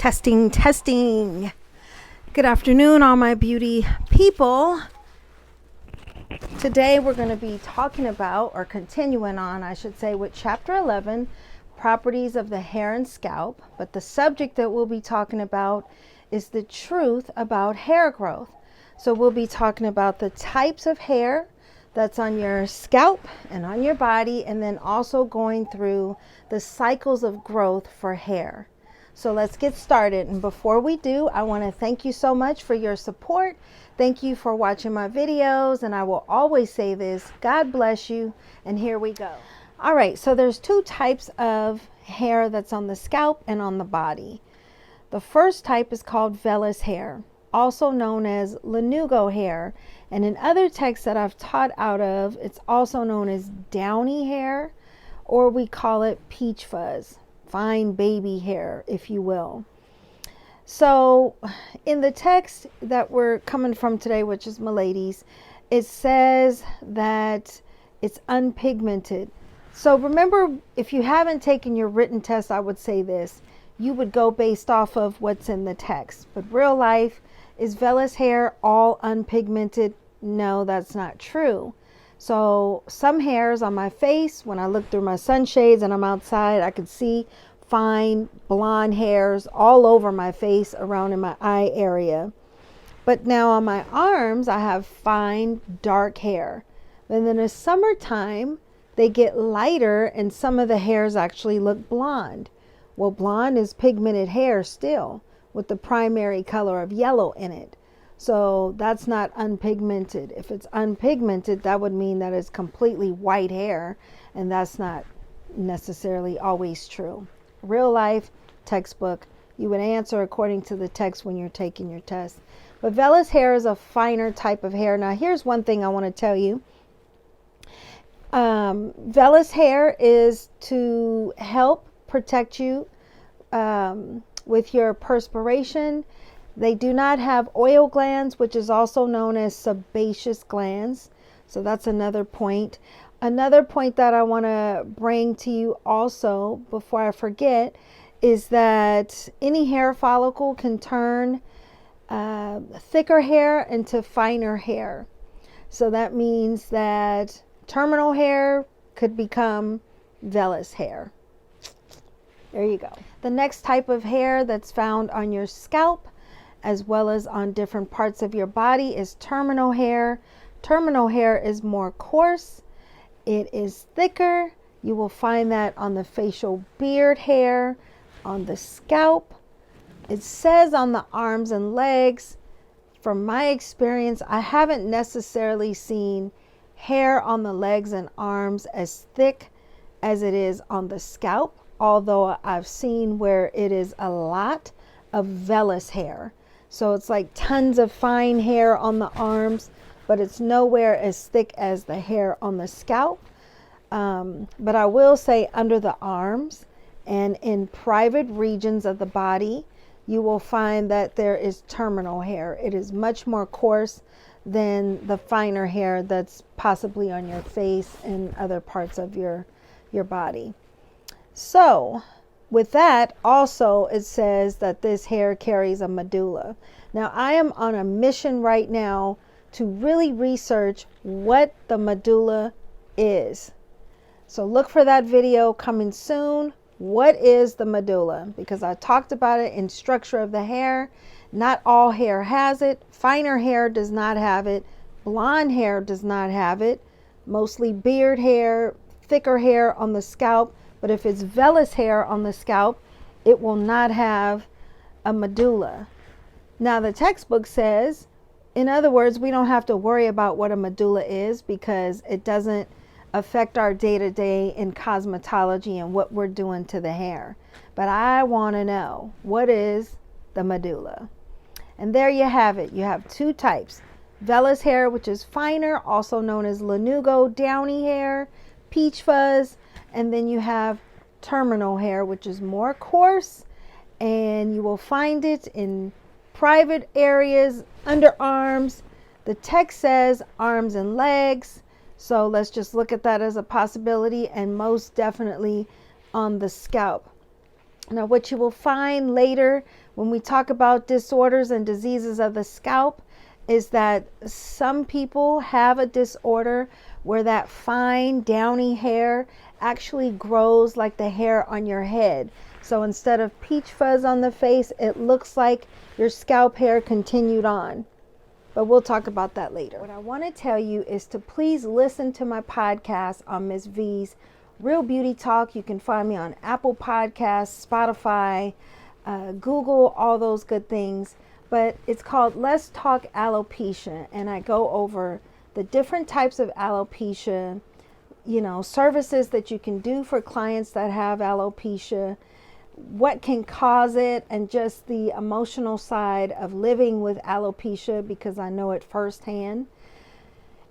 Testing, testing. Good afternoon, all my beauty people. Today we're going to be talking about, or continuing on, I should say, with chapter 11, properties of the hair and scalp. But the subject that we'll be talking about is the truth about hair growth. So we'll be talking about the types of hair that's on your scalp and on your body, and then also going through the cycles of growth for hair. So let's get started. And before we do, I want to thank you so much for your support. Thank you for watching my videos. And I will always say this, God bless you. And here we go. All right, so there's two types of hair that's on the scalp and on the body. The first type is called vellus hair, also known as lanugo hair. And in other texts that I've taught out of, it's also known as downy hair, or we call it peach fuzz. Fine baby hair, if you will. So in the text that we're coming from today, which is Milady's, it says that it's unpigmented. So remember, if you haven't taken your written test, I would say this. You would go based off of what's in the text. But real life, is vellus hair all unpigmented? No, that's not true. So some hairs on my face, when I look through my sunshades and I'm outside, I could see fine blonde hairs all over my face, around in my eye area. But now on my arms, I have fine dark hair. And then in the summertime, they get lighter and some of the hairs actually look blonde. Well, blonde is pigmented hair still, with the primary color of yellow in it. So that's not unpigmented. If it's unpigmented, that would mean that it's completely white hair, and that's not necessarily always true. Real life, textbook, you would answer according to the text when you're taking your test. But vellus hair is a finer type of hair. Now, here's one thing I want to tell you. Vellus hair is to help protect you with your perspiration. They do not have oil glands, which is also known as sebaceous glands. So that's another point. Another point that I want to bring to you also before I forget is that any hair follicle can turn thicker hair into finer hair. So that means that terminal hair could become vellus hair. There you go. The next type of hair that's found on your scalp as well as on different parts of your body is terminal hair. Terminal hair is more coarse. It is thicker. You will find that on the facial beard hair, on the scalp. It says on the arms and legs. From my experience, I haven't necessarily seen hair on the legs and arms as thick as it is on the scalp, although I've seen where it is a lot of vellus hair. So it's like tons of fine hair on the arms, but it's nowhere as thick as the hair on the scalp. But I will say under the arms and in private regions of the body, you will find that there is terminal hair. It is much more coarse than the finer hair that's possibly on your face and other parts of your body. So with that, also it says that this hair carries a medulla. Now I am on a mission right now to really research what the medulla is. So look for that video coming soon. What is the medulla? Because I talked about it in structure of the hair. Not all hair has it. Finer hair does not have it. Blonde hair does not have it. Mostly beard hair, thicker hair on the scalp. But if it's vellus hair on the scalp, it will not have a medulla. Now the textbook says, in other words, we don't have to worry about what a medulla is because it doesn't affect our day-to-day in cosmetology and what we're doing to the hair. But I want to know, what is the medulla? And there you have it. You have two types. Vellus hair, which is finer, also known as lanugo, downy hair, peach fuzz. And then you have terminal hair, which is more coarse, and you will find it in private areas, underarms. The text says arms and legs. So let's just look at that as a possibility, and most definitely on the scalp. Now what you will find later when we talk about disorders and diseases of the scalp, is that some people have a disorder where that fine downy hair actually grows like the hair on your head. So instead of peach fuzz on the face, it looks like your scalp hair continued on. But we'll talk about that later. What I want to tell you is to please listen to my podcast on Miss V's Real Beauty Talk. You can find me on Apple Podcasts, Spotify, Google, all those good things. But it's called Let's Talk Alopecia, and I go over the different types of alopecia, services that you can do for clients that have alopecia, what can cause it, and just the emotional side of living with alopecia, because I know it firsthand.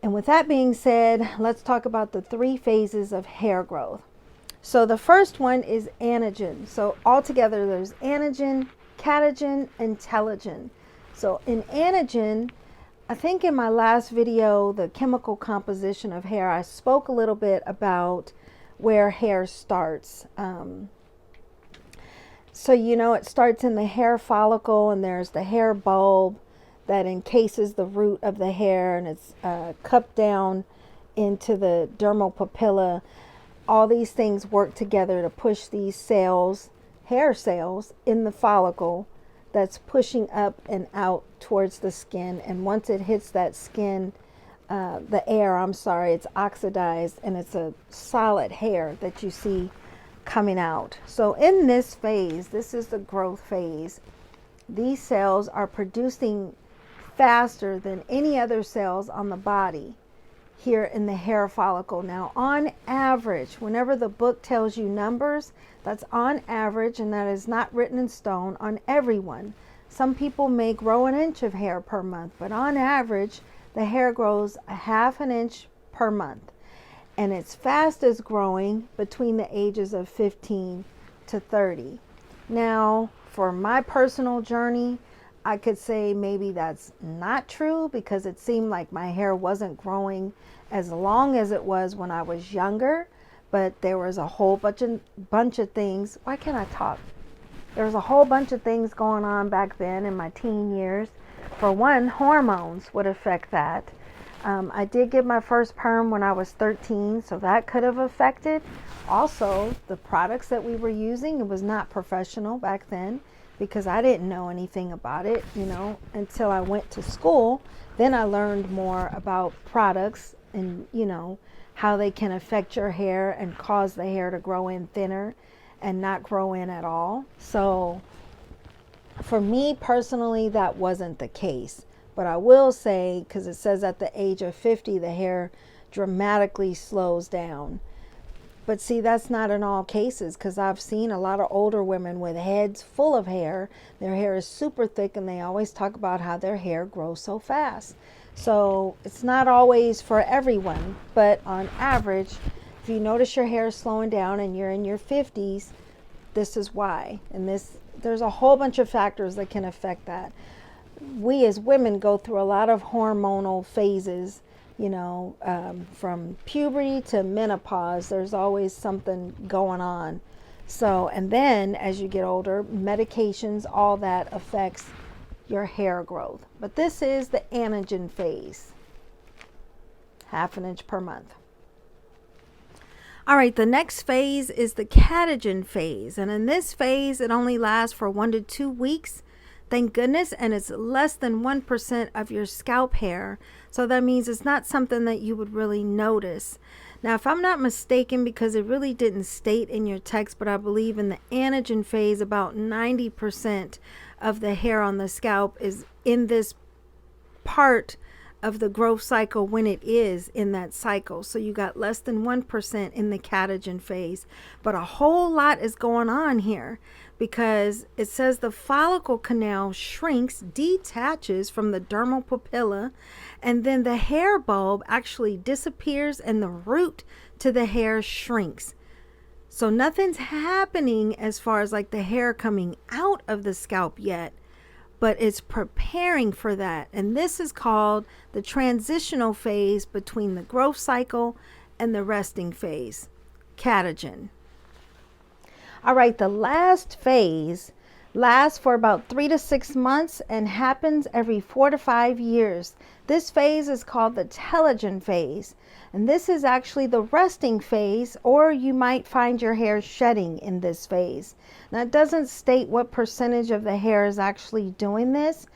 And with that being said, let's talk about the 3 phases of hair growth. So the first one is anagen. So altogether there's anagen, catagen, and telogen. So in anagen, I think in my last video, the chemical composition of hair, I spoke a little bit about where hair starts. So it starts in the hair follicle, and there's the hair bulb that encases the root of the hair, and it's cupped down into the dermal papilla. All these things work together to push these cells, hair cells, in the follicle that's pushing up and out towards the skin. And once it hits that skin, it's oxidized, and it's a solid hair that you see coming out. So in this phase, this is the growth phase, these cells are producing faster than any other cells on the body here in the hair follicle. Now, on average, whenever the book tells you numbers, that's on average, and that is not written in stone on everyone. Some people may grow an inch of hair per month, but on average, the hair grows a ½ an inch per month. And it's fastest growing between the ages of 15 to 30. Now, for my personal journey, I could say maybe that's not true, because it seemed like my hair wasn't growing as long as it was when I was younger, but there was a whole bunch of things. Why can't I talk? There was a whole bunch of things going on back then in my teen years. For one, hormones would affect that. I did get my first perm when I was 13, so that could have affected. Also, the products that we were using, it was not professional back then, because I didn't know anything about it, until I went to school. Then I learned more about products and, how they can affect your hair and cause the hair to grow in thinner and not grow in at all. So for me personally, that wasn't the case. But I will say, because it says at the age of 50, the hair dramatically slows down. But see, that's not in all cases, because I've seen a lot of older women with heads full of hair. Their hair is super thick, and they always talk about how their hair grows so fast. So it's not always for everyone, but on average, if you notice your hair is slowing down and you're in your 50s, this is why. And there's a whole bunch of factors that can affect that. We as women go through a lot of hormonal phases, from puberty to menopause. There's always something going on. So, and then as you get older, medications, all that affects your hair growth. But this is the anagen phase, ½ an inch per month. All right, the next phase is the catagen phase. And in this phase, it only lasts for 1 to 2 weeks. Thank goodness, and it's less than 1% of your scalp hair. So that means it's not something that you would really notice. Now, if I'm not mistaken, because it really didn't state in your text, but I believe in the anagen phase, about 90% of the hair on the scalp is in this part of the growth cycle when it is in that cycle. So you got less than 1% in the catagen phase. But a whole lot is going on here, because it says the follicle canal shrinks, detaches from the dermal papilla, and then the hair bulb actually disappears and the root to the hair shrinks. So nothing's happening as far as like the hair coming out of the scalp yet, but it's preparing for that. And this is called the transitional phase between the growth cycle and the resting phase, catagen. All right, the last phase lasts for about 3 to 6 months and happens every 4 to 5 years. This phase is called the telogen phase, and this is actually the resting phase, or you might find your hair shedding in this phase. Now, it doesn't state what percentage of the hair is actually doing this,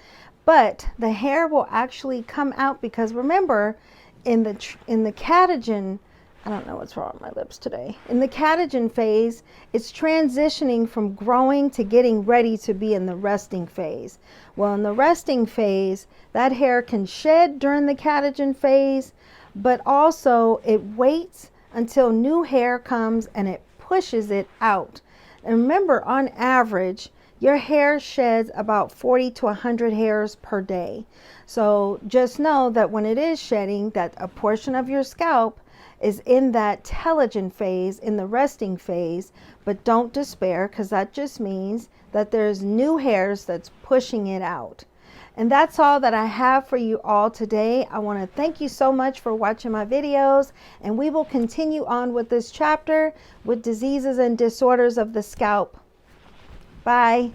but the hair will actually come out, because remember, in the catagen, I don't know what's wrong with my lips today. In the catagen phase, it's transitioning from growing to getting ready to be in the resting phase. Well, in the resting phase, that hair can shed during the catagen phase, but also it waits until new hair comes and it pushes it out. And remember, on average, your hair sheds about 40 to 100 hairs per day. So just know that when it is shedding, that a portion of your scalp is in that telogen phase, in the resting phase, but don't despair, because that just means that there's new hairs that's pushing it out. And that's all that I have for you all today. I want to thank you so much for watching my videos, and we will continue on with this chapter with diseases and disorders of the scalp. Bye.